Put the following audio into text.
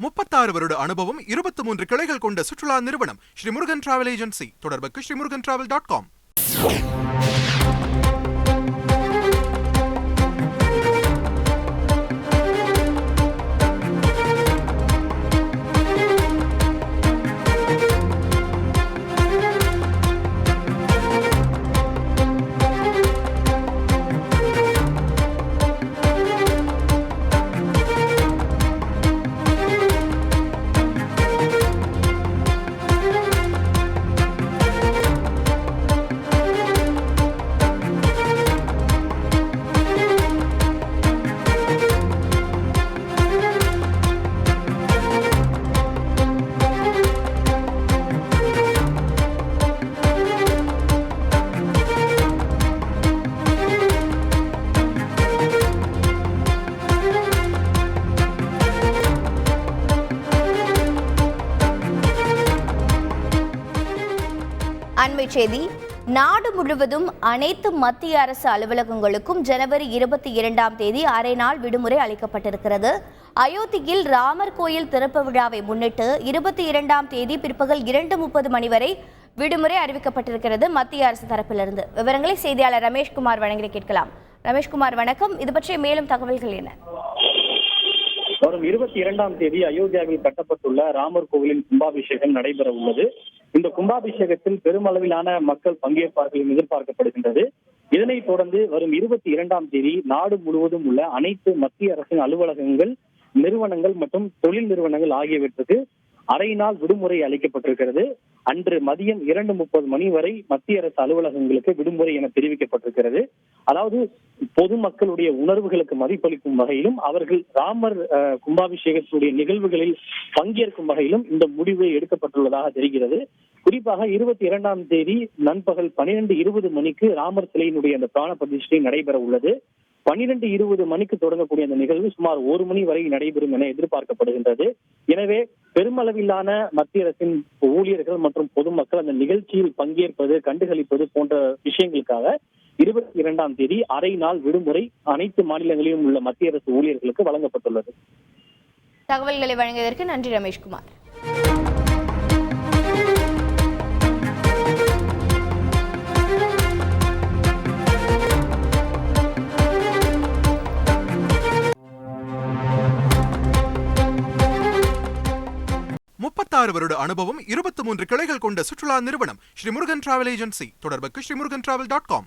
36 வருட அனுபவம் 23 கிளைகள் கொண்ட சுற்றுலா நிறுவனம் ஸ்ரீ முருகன் டிராவல் ஏஜென்சி. தொடர்புக்கு srimurugantravel.com. அண்மை செய்தி. நாடு முழுவதும் அனைத்து மத்திய அரசு அலுவலகங்களுக்கும் ஜனவரி 22ஆம் தேதி அரை நாள் விடுமுறை அளிக்கப்பட்டிருக்கிறது. அயோத்தியில் ராமர் கோயில் திறப்பு விழாவை முன்னிட்டு 22ஆம் தேதி பிற்பகல் 2:30 மணி வரை விடுமுறை அறிவிக்கப்பட்டிருக்கிறது மத்திய அரசு தரப்பிலிருந்து. விவரங்களை செய்தியாளர் ரமேஷ்குமார் வழங்கி கேட்கலாம். ரமேஷ்குமார், வணக்கம். இது பற்றிய மேலும் தகவல்கள் என்ன? வரும் 22ஆம் தேதி அயோத்தியாவில் கட்டப்பட்டுள்ள ராமர் கோவிலின் கும்பாபிஷேகம் நடைபெற உள்ளது. இந்த கும்பாபிஷேகத்தில் பெருமளவிலான மக்கள் பங்கேற்பார்கள் என எதிர்பார்க்கப்படுகின்றது. இதனைத் தொடர்ந்து வரும் 22ஆம் தேதி நாடு முழுவதும் உள்ள அனைத்து மத்திய அரசின் அலுவலகங்கள், நிறுவனங்கள் மற்றும் தொழில் நிறுவனங்கள் ஆகியவற்றுக்கு அரை நாள் விடுமுறை அளிக்கப்பட்டிருக்கிறது. அன்று மதியம் 2:30 மணி வரை மத்திய அரசு அலுவலகங்களுக்கு விடுமுறை என தெரிவிக்கப்பட்டிருக்கிறது. அதாவது பொதுமக்களுடைய உணர்வுகளுக்கு மதிப்பளிக்கும் வகையிலும் அவர்கள் ராமர் கும்பாபிஷேகத்துடைய நிகழ்வுகளில் பங்கேற்கும் வகையிலும் இந்த முடிவு எடுக்கப்பட்டுள்ளதாக தெரிகிறது. குறிப்பாக 22ஆம் தேதி நண்பகல் 12:20 மணிக்கு ராமர் சிலையினுடைய அந்த பிராண பிரதிஷ்டை நடைபெற உள்ளது. 12:20 மணிக்கு தொடங்கக்கூடிய அந்த நிகழ்வு சுமார் 1 மணி வரை நடைபெறும் என எதிர்பார்க்கப்படுகின்றது. எனவே பெருமளவிலான மத்திய அரசின் ஊழியர்கள் மற்றும் பொதுமக்கள் அந்த நிகழ்ச்சியில் பங்கேற்பது, கண்டுகளிப்பது போன்ற விஷயங்களுக்காக 22ஆம் தேதி அரை நாள் விடுமுறை அனைத்து மாநிலங்களிலும் உள்ள மத்திய அரசு ஊழியர்களுக்கு வழங்கப்பட்டுள்ளது. தகவல்களை வழங்கியதற்கு நன்றி ரமேஷ்குமார். வருட அனுபவம் 23 கிளைகள் கொண்ட சுற்றுலா நிறுவனம் ஸ்ரீ முருகன் டிராவல் ஏஜென்சி. தொடர்புக்கு srimurugantravel.com.